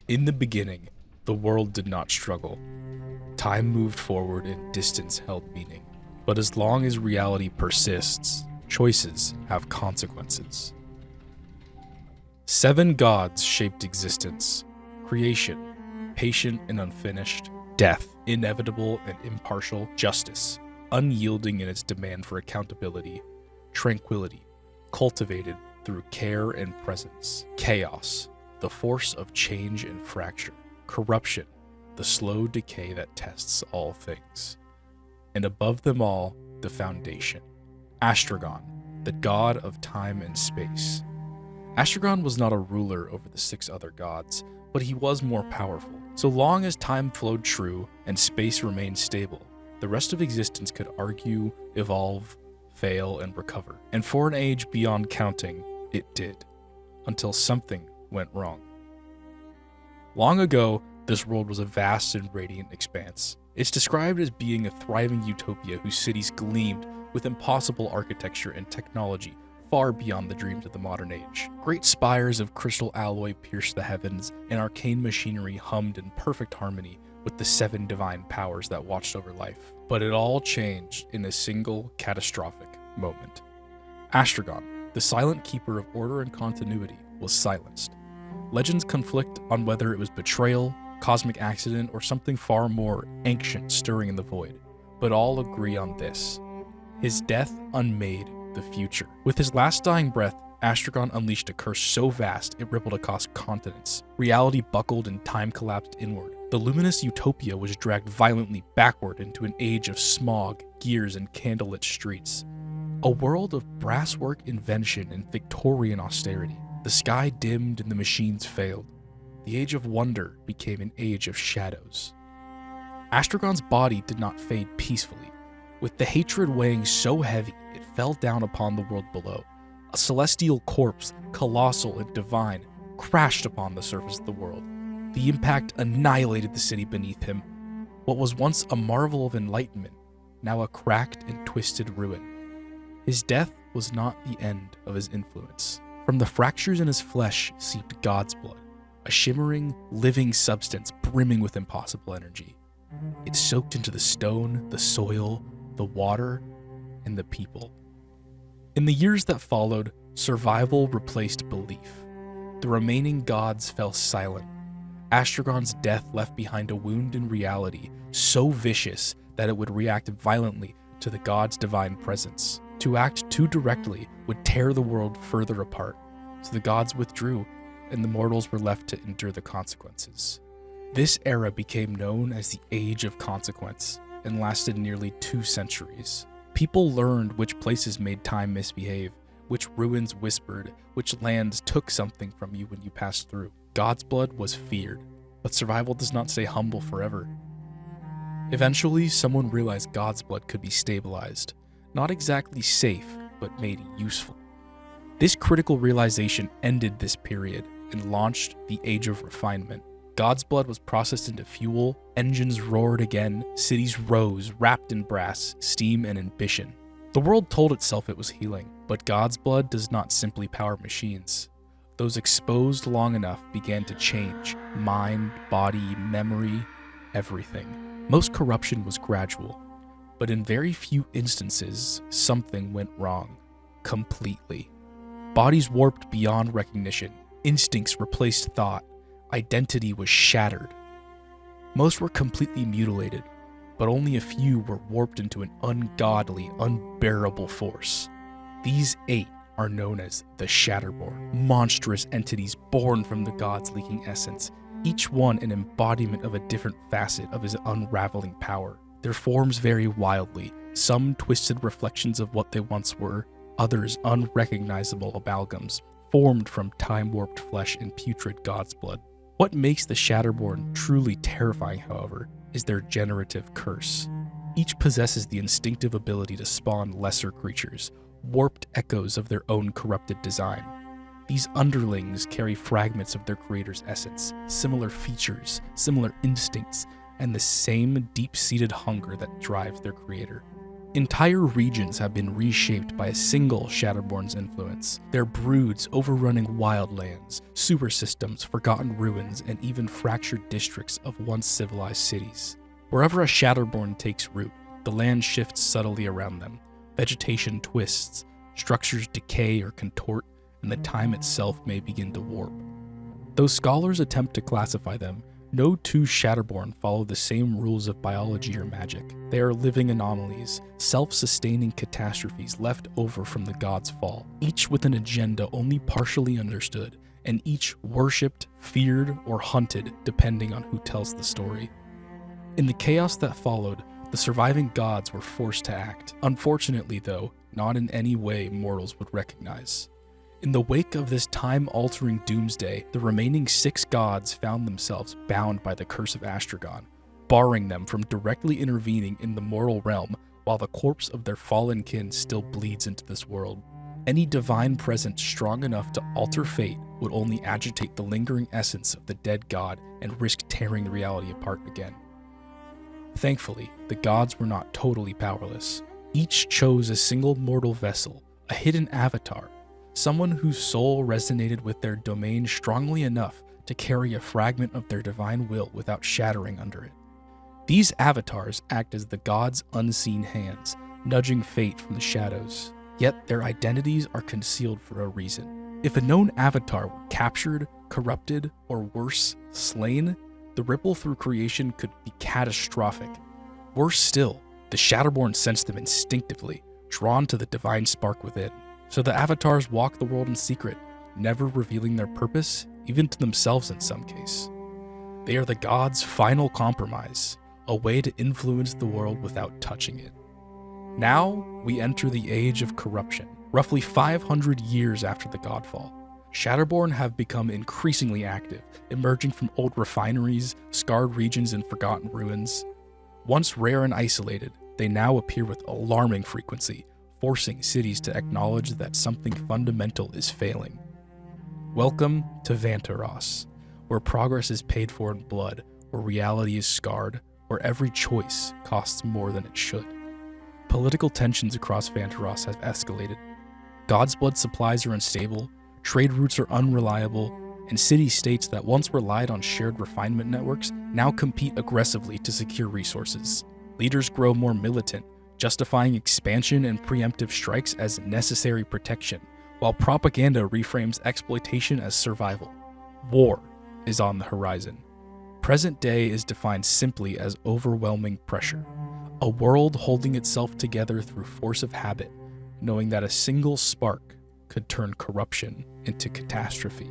In the beginning, the world did not struggle. Time moved forward and distance held meaning. But as long as reality persists, choices have consequences. 7 gods shaped existence: creation, patient and unfinished; death, inevitable and impartial; justice, unyielding in its demand for accountability; tranquility, cultivated through care and presence; chaos, the force of change and fracture; corruption, the slow decay that tests all things; and above them all, the foundation, Astragon, the god of time and space. Astragon was not a ruler over the 6 other gods, but he was more powerful. So long as time flowed true and space remained stable, the rest of existence could argue, evolve, fail, and recover. And for an age beyond counting, it did, until something went wrong. Long ago, this world was a vast and radiant expanse. It's described as being a thriving utopia whose cities gleamed with impossible architecture and technology far beyond the dreams of the modern age. Great spires of crystal alloy pierced the heavens, and arcane machinery hummed in perfect harmony with the 7 divine powers that watched over life. But it all changed in a single catastrophic moment. Astragon, the silent keeper of order and continuity, was silenced. Legends conflict on whether it was betrayal, cosmic accident, or something far more ancient stirring in the void, but all agree on this: his death unmade the future. With his last dying breath, Astragon unleashed a curse so vast it rippled across continents. Reality buckled and time collapsed inward. The luminous utopia was dragged violently backward into an age of smog, gears, and candlelit streets. A world of brasswork invention and Victorian austerity. The sky dimmed and the machines failed. The age of wonder became an age of shadows. Astragon's body did not fade peacefully. With the hatred weighing so heavy, it fell down upon the world below. A celestial corpse, colossal and divine, crashed upon the surface of the world. The impact annihilated the city beneath him. What was once a marvel of enlightenment, now a cracked and twisted ruin. His death was not the end of his influence. From the fractures in his flesh seeped God's blood, a shimmering, living substance brimming with impossible energy. It soaked into the stone, the soil, the water, and the people. In the years that followed, survival replaced belief. The remaining gods fell silent. Astragon's death left behind a wound in reality so vicious that it would react violently to the god's divine presence. To act too directly would tear the world further apart, so the gods withdrew and the mortals were left to endure the consequences. This era became known as the Age of Consequence and lasted nearly 2 centuries. People learned which places made time misbehave, which ruins whispered, which lands took something from you when you passed through. God's blood was feared, but survival does not stay humble forever. Eventually, someone realized God's blood could be stabilized, not exactly safe, but made useful. This critical realization ended this period and launched the Age of Refinement. God's blood was processed into fuel, engines roared again, cities rose, wrapped in brass, steam, and ambition. The world told itself it was healing, but God's blood does not simply power machines. Those exposed long enough began to change: mind, body, memory, everything. Most corruption was gradual, but in very few instances, something went wrong. Completely. Bodies warped beyond recognition, instincts replaced thought, identity was shattered. Most were completely mutilated, but only a few were warped into an ungodly, unbearable force. These 8 are known as the Shatterborn, monstrous entities born from the gods' leaking essence, each one an embodiment of a different facet of his unraveling power. Their forms vary wildly, some twisted reflections of what they once were, others unrecognizable amalgams, formed from time-warped flesh and putrid god's blood. What makes the Shatterborn truly terrifying, however, is their generative curse. Each possesses the instinctive ability to spawn lesser creatures, warped echoes of their own corrupted design. These underlings carry fragments of their creator's essence, similar features, similar instincts, and the same deep-seated hunger that drives their creator. Entire regions have been reshaped by a single Shatterborn's influence, their broods overrunning wildlands, sewer systems, forgotten ruins, and even fractured districts of once civilized cities. Wherever a Shatterborn takes root, the land shifts subtly around them. Vegetation twists, structures decay or contort, and the time itself may begin to warp. Though scholars attempt to classify them, no two Shatterborn follow the same rules of biology or magic. They are living anomalies, self-sustaining catastrophes left over from the gods' fall, each with an agenda only partially understood, and each worshipped, feared, or hunted depending on who tells the story. In the chaos that followed, the surviving gods were forced to act. Unfortunately, though, not in any way mortals would recognize. In the wake of this time-altering doomsday, the remaining 6 gods found themselves bound by the curse of Astragon, barring them from directly intervening in the mortal realm while the corpse of their fallen kin still bleeds into this world. Any divine presence strong enough to alter fate would only agitate the lingering essence of the dead god and risk tearing the reality apart again. Thankfully, the gods were not totally powerless. Each chose a single mortal vessel, a hidden avatar, someone whose soul resonated with their domain strongly enough to carry a fragment of their divine will without shattering under it. These avatars act as the gods' unseen hands, nudging fate from the shadows, yet their identities are concealed for a reason. If a known avatar were captured, corrupted, or worse, slain, the ripple through creation could be catastrophic. Worse still, the Shatterborn sense them instinctively, drawn to the divine spark within. So the avatars walk the world in secret, never revealing their purpose, even to themselves in some case. They are the gods' final compromise, a way to influence the world without touching it. Now, we enter the age of corruption, roughly 500 years after the godfall. Shatterborn have become increasingly active, emerging from old refineries, scarred regions, and forgotten ruins. Once rare and isolated, they now appear with alarming frequency, forcing cities to acknowledge that something fundamental is failing. Welcome to Vantaross, where progress is paid for in blood, where reality is scarred, where every choice costs more than it should. Political tensions across Vantaross have escalated. God's blood supplies are unstable, trade routes are unreliable, and city-states that once relied on shared refinement networks now compete aggressively to secure resources. Leaders grow more militant, justifying expansion and preemptive strikes as necessary protection, while propaganda reframes exploitation as survival. War is on the horizon. Present day is defined simply as overwhelming pressure, a world holding itself together through force of habit, knowing that a single spark could turn corruption into catastrophe.